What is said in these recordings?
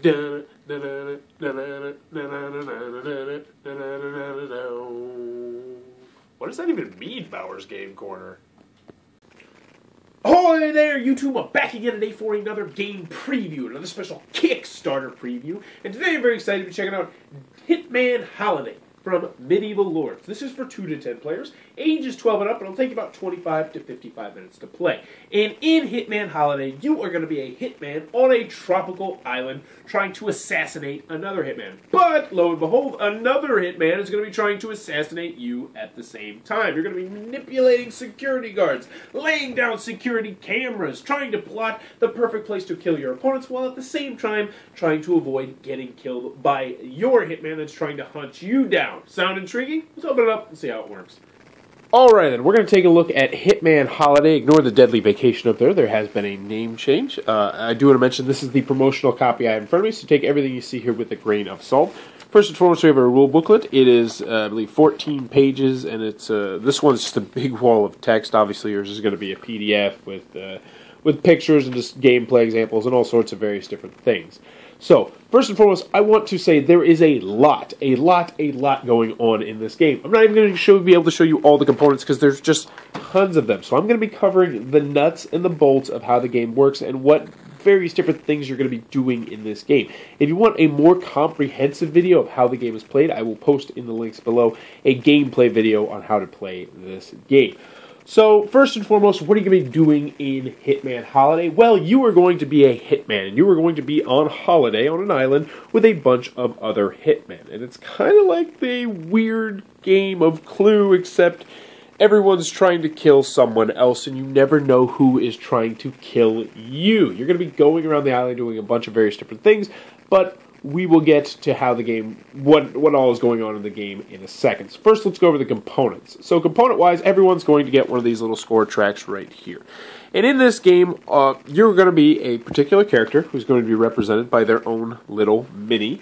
What does that even mean, Bowers Game Corner? Ahoy there, YouTube! I'm back again today for another game preview, another special Kickstarter preview. And today I'm very excited to be checking out Hitman Holiday from Medieval Lords. This is for 2 to 10 players. Age is 12 and up, and it'll take about 25 to 55 minutes to play. And in Hitman Holiday, you are going to be a hitman on a tropical island trying to assassinate another hitman. But, lo and behold, another hitman is going to be trying to assassinate you at the same time. You're going to be manipulating security guards, laying down security cameras, trying to plot the perfect place to kill your opponents, while at the same time trying to avoid getting killed by your hitman that's trying to hunt you down. Sound intriguing? Let's open it up and see how it works. Alright then, we're going to take a look at Hitman Holiday. Ignore the deadly vacation up there. There has been a name change. I do want to mention this is the promotional copy I have in front of me, so take everything you see here with a grain of salt. First and foremost, we have a rule booklet. It is, I believe, 14 pages, and it's this one's just a big wall of text. Obviously, yours is going to be a PDF with pictures and just gameplay examples and all sorts of various different things. So, first and foremost, I want to say there is a lot going on in this game. I'm not even going to be able to show you all the components because there's just tons of them. So I'm going to be covering the nuts and the bolts of how the game works and what various different things you're going to be doing in this game. If you want a more comprehensive video of how the game is played, I will post in the links below a gameplay video on how to play this game. So, first and foremost, what are you going to be doing in Hitman Holiday? Well, you are going to be a hitman, and you are going to be on holiday on an island with a bunch of other hitmen. And it's kind of like the weird game of Clue, except everyone's trying to kill someone else, and you never know who is trying to kill you. You're going to be going around the island doing a bunch of various different things, but we will get to how the game, what all is going on in the game in a second. So first, let's go over the components. So component-wise, everyone's going to get one of these little score tracks right here. And in this game, you're going to be a particular character who's going to be represented by their own little mini.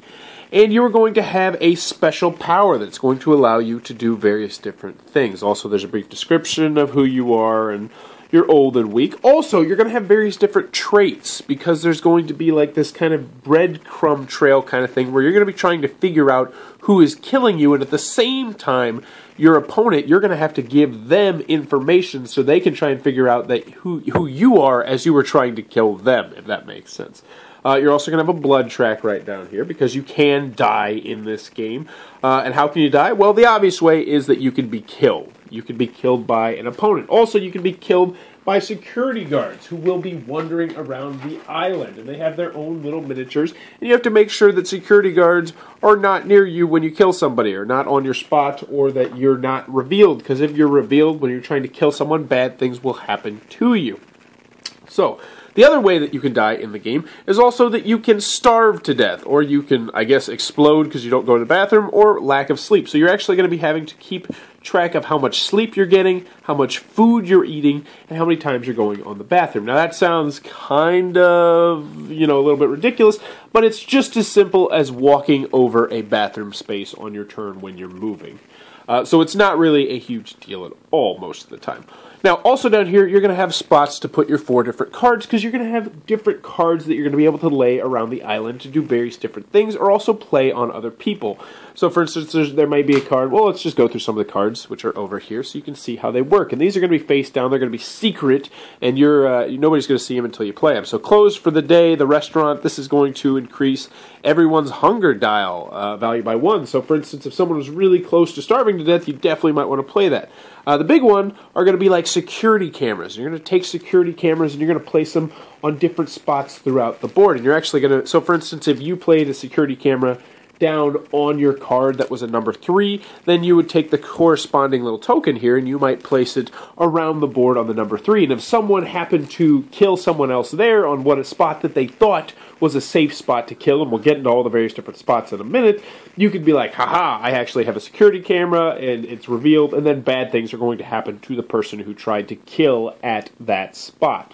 And you're going to have a special power that's going to allow you to do various different things. Also, there's a brief description of who you are and you're old and weak. Also, you're going to have various different traits because there's going to be like this kind of breadcrumb trail kind of thing where you're going to be trying to figure out who is killing you, and at the same time, your opponent, you're going to have to give them information so they can try and figure out that who you are as you were trying to kill them, if that makes sense. You're also going to have a blood track right down here because you can die in this game. And how can you die? Well, the obvious way is that you can be killed. You can be killed by an opponent. Also, you can be killed by security guards who will be wandering around the island. And they have their own little miniatures. And you have to make sure that security guards are not near you when you kill somebody, or not on your spot, or that you're not revealed. Because if you're revealed when you're trying to kill someone, bad things will happen to you. So, the other way that you can die in the game is also that you can starve to death, or you can, I guess, explode because you don't go to the bathroom, or lack of sleep. So you're actually going to be having to keep track of how much sleep you're getting, how much food you're eating, and how many times you're going on the bathroom. Now that sounds kind of, a little bit ridiculous, but it's just as simple as walking over a bathroom space on your turn when you're moving. So it's not really a huge deal at all most of the time. Now, also down here, you're going to have spots to put your 4 different cards, because you're going to have different cards that you're going to be able to lay around the island to do various different things, or also play on other people. So, for instance, there might be a card. Well, let's just go through some of the cards, which are over here, so you can see how they work. And these are going to be face down. They're going to be secret, and nobody's going to see them until you play them. So, closed for the day, the restaurant, this is going to increase everyone's hunger dial value by 1. So, for instance, if someone was really close to starving to death, you definitely might want to play that. The big one are going to be like security cameras. You're going to take security cameras and you're going to place them on different spots throughout the board. And you're actually going to, so for instance, if you played a security camera down on your card that was a number 3, then you would take the corresponding little token here and you might place it around the board on the number 3. And if someone happened to kill someone else there on what a spot that they thought was a safe spot to kill, and we'll get into all the various different spots in a minute, you could be like, haha, I actually have a security camera, and it's revealed, and then bad things are going to happen to the person who tried to kill at that spot.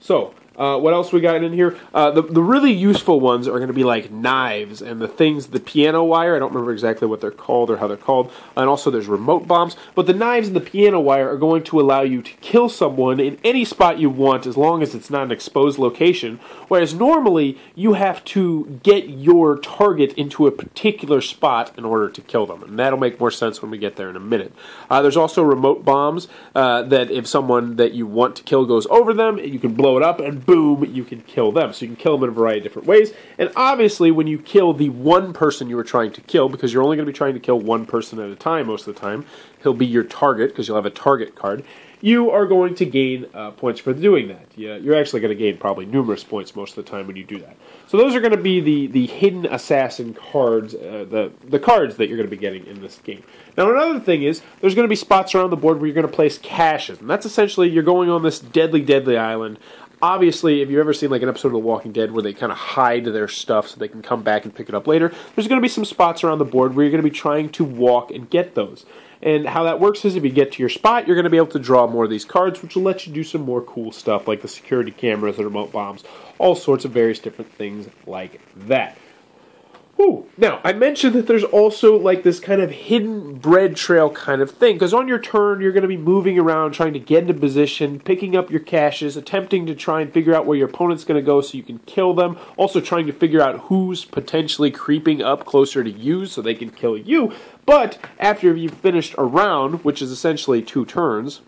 So, What else we got in here? The really useful ones are going to be like knives and the things, the piano wire. I don't remember exactly what they're called or how they're called. And also there's remote bombs. But the knives and the piano wire are going to allow you to kill someone in any spot you want as long as it's not an exposed location. Whereas normally you have to get your target into a particular spot in order to kill them. And that'll make more sense when we get there in a minute. There's also remote bombs that if someone that you want to kill goes over them, you can blow it up and boom, you can kill them. So you can kill them in a variety of different ways. And obviously, when you kill the one person you were trying to kill, because you're only going to be trying to kill one person at a time most of the time, he'll be your target because you'll have a target card. You are going to gain points for doing that. You're actually going to gain probably numerous points most of the time when you do that. So those are going to be the hidden assassin cards, the cards that you're going to be getting in this game. Now another thing is, there's going to be spots around the board where you're going to place caches. And that's essentially, you're going on this deadly, deadly island. Obviously, if you've ever seen like an episode of The Walking Dead where they kind of hide their stuff so they can come back and pick it up later, there's going to be some spots around the board where you're going to be trying to walk and get those. And how that works is if you get to your spot, you're going to be able to draw more of these cards, which will let you do some more cool stuff like the security cameras, the remote bombs, all sorts of various different things like that. Ooh. Now, I mentioned that there's also like this kind of hidden bread trail kind of thing, because on your turn, you're going to be moving around, trying to get into position, picking up your caches, attempting to try and figure out where your opponent's going to go so you can kill them, also trying to figure out who's potentially creeping up closer to you so they can kill you. But after you've finished a round, which is essentially 2 turns,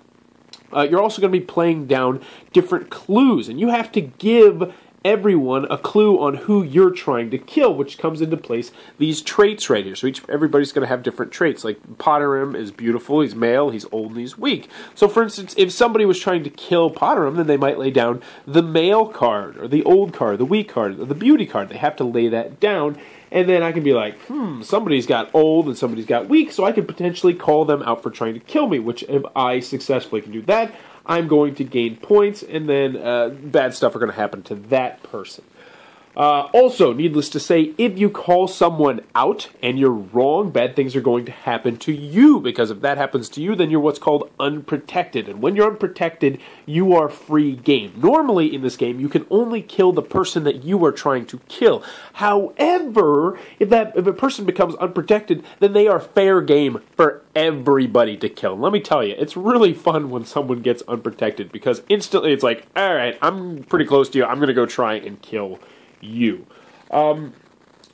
you're also going to be playing down different clues, and you have to give everyone a clue on who you're trying to kill, which comes into place these traits right here. So everybody's going to have different traits. Like Potterim is beautiful, he's male, he's old, and he's weak. So for instance, if somebody was trying to kill Potterim, then they might lay down the male card, or the old card, the weak card, or the beauty card. They have to lay that down. And then I can be like, somebody's got old and somebody's got weak, so I could potentially call them out for trying to kill me, which if I successfully can do that, I'm going to gain points, and then bad stuff are going to happen to that person. Also, needless to say, if you call someone out and you're wrong, bad things are going to happen to you, because if that happens to you, then you're what's called unprotected. And when you're unprotected, you are free game. Normally in this game, you can only kill the person that you are trying to kill. However, if a person becomes unprotected, then they are fair game for everybody to kill. And let me tell you, it's really fun when someone gets unprotected, because instantly it's like, alright, I'm pretty close to you, I'm going to go try and kill you.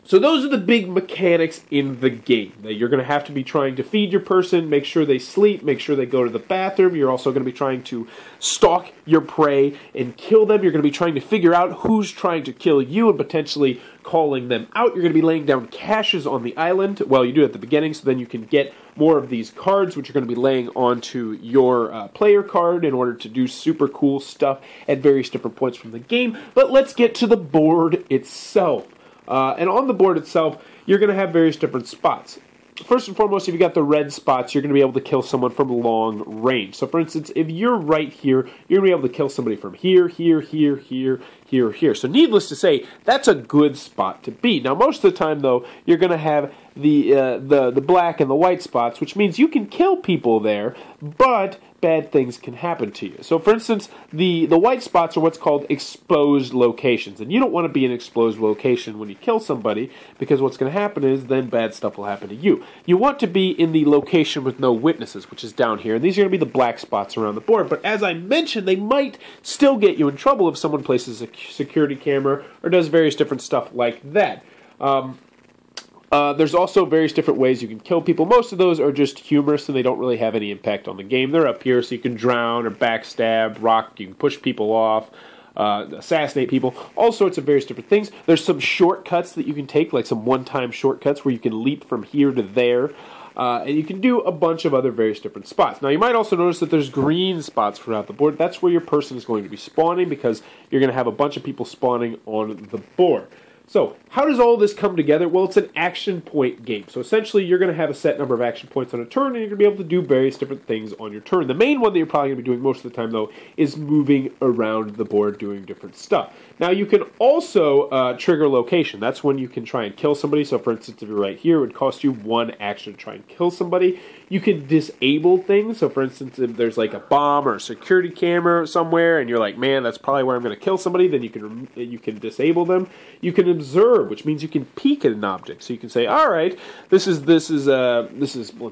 So those are the big mechanics in the game. That you're going to have to be trying to feed your person, make sure they sleep, make sure they go to the bathroom. You're also going to be trying to stalk your prey and kill them. You're going to be trying to figure out who's trying to kill you and potentially calling them out. You're going to be laying down caches on the island. Well, you do it at the beginning, so then you can get more of these cards, which you're going to be laying onto your player card in order to do super cool stuff at various different points from the game. But let's get to the board itself. And on the board itself, you're going to have various different spots. First and foremost, if you got the red spots, you're going to be able to kill someone from long range. So, for instance, if you're right here, you're going to be able to kill somebody from here, here, here, here, here, here. So, needless to say, that's a good spot to be. Now, most of the time, though, you're going to have the black and the white spots, which means you can kill people there, but bad things can happen to you. So, for instance, the white spots are what's called exposed locations, and you don't want to be in an exposed location when you kill somebody, because what's going to happen is then bad stuff will happen to you. You want to be in the location with no witnesses, which is down here, and these are going to be the black spots around the board, but as I mentioned, they might still get you in trouble if someone places a security camera or does various different stuff like that. There's also various different ways you can kill people. Most of those are just humorous and they don't really have any impact on the game. They're up here so you can drown or backstab, rock, you can push people off, assassinate people, all sorts of various different things. There's some shortcuts that you can take, like some one-time shortcuts where you can leap from here to there. And you can do a bunch of other various different spots. Now, you might also notice that there's green spots throughout the board. That's where your person is going to be spawning, because you're going to have a bunch of people spawning on the board. So, how does all this come together? Well, it's an action point game. So, essentially, you're going to have a set number of action points on a turn, and you're going to be able to do various different things on your turn. The main one that you're probably going to be doing most of the time, though, is moving around the board doing different stuff. Now, you can also trigger location. That's when you can try and kill somebody. So, for instance, if you're right here, it would cost you 1 action to try and kill somebody. You can disable things. So, for instance, if there's like a bomb or a security camera somewhere, and you're like, man, that's probably where I'm going to kill somebody, then you can disable them. You can observe, which means you can peek at an object. So you can say, all right, this is let's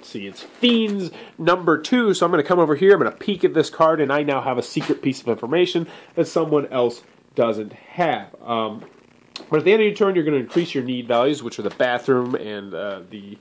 see, it's Fiends number 2. So I'm going to come over here. I'm going to peek at this card, and I now have a secret piece of information that someone else doesn't have. But at the end of your turn, you're going to increase your need values, which are the bathroom and the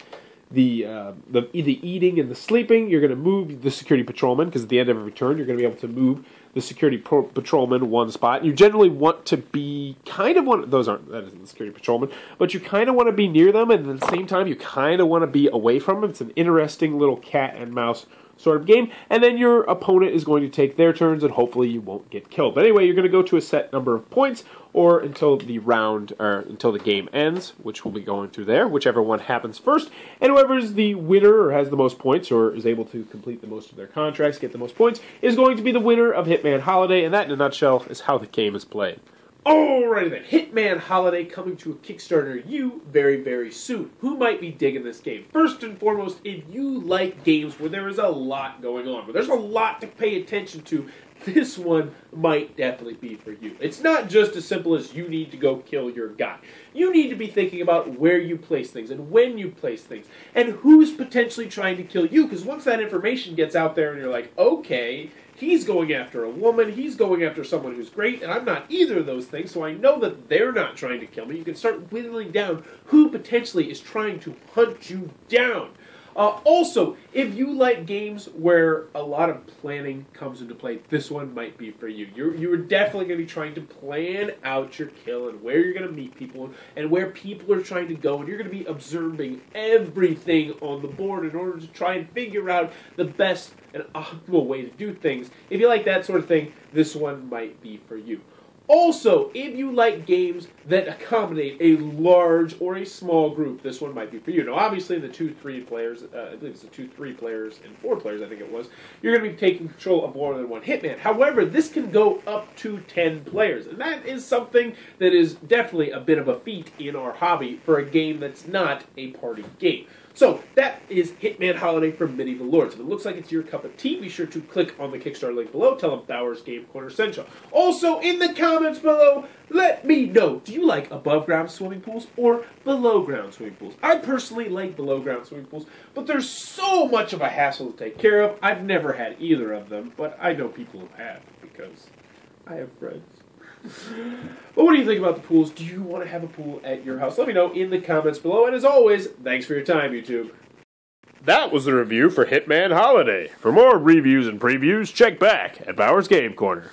eating and the sleeping. You're going to move the security patrolman, because at the end of every turn, you're going to be able to move the security patrolman one spot. You generally want to be kind of that isn't the security patrolman, but you kind of want to be near them, and at the same time, you kind of want to be away from them. It's an interesting little cat and mouse sort of game, and then your opponent is going to take their turns, and hopefully you won't get killed. But anyway, you're going to go to a set number of points, or until the game ends, which we'll be going through there, whichever one happens first, and whoever is the winner, or has the most points, or is able to complete the most of their contracts, get the most points, is going to be the winner of Hitman Holiday, and that, in a nutshell, is how the game is played. Alrighty then, Hitman Holiday coming to a Kickstarter near you very, very soon. Who might be digging this game? First and foremost, if you like games where there is a lot going on, where there's a lot to pay attention to, this one might definitely be for you. It's not just as simple as you need to go kill your guy. You need to be thinking about where you place things and when you place things and who's potentially trying to kill you, because once that information gets out there and you're like, okay, he's going after a woman, he's going after someone who's great, and I'm not either of those things, so I know that they're not trying to kill me. You can start whittling down who potentially is trying to hunt you down. Also, if you like games where a lot of planning comes into play, this one might be for you. You're definitely going to be trying to plan out your kill and where you're going to meet people and where people are trying to go, and you're going to be observing everything on the board in order to try and figure out the best and optimal way to do things. If you like that sort of thing, this one might be for you. Also, if you like games that accommodate a large or a small group, this one might be for you. Now, obviously, the 2-3 players, I believe it's the 2-3 players and 4 players, I think it was, you're going to be taking control of more than one Hitman. However, this can go up to 10 players, and that is something that is definitely a bit of a feat in our hobby for a game that's not a party game. So, that is Hitman Holiday from Medieval Lords. If it looks like it's your cup of tea, be sure to click on the Kickstarter link below. Tell them Bowers Game Corner sent you. Also, in the comments below, let me know, do you like above-ground swimming pools or below-ground swimming pools? I personally like below-ground swimming pools, but there's so much of a hassle to take care of. I've never had either of them, but I know people who have, because I have friends. But what do you think about the pools? Do you want to have a pool at your house? Let me know in the comments below. And as always, thanks for your time, YouTube. That was the review for Hitman Holiday. For more reviews and previews, check back at Bowers Game Corner.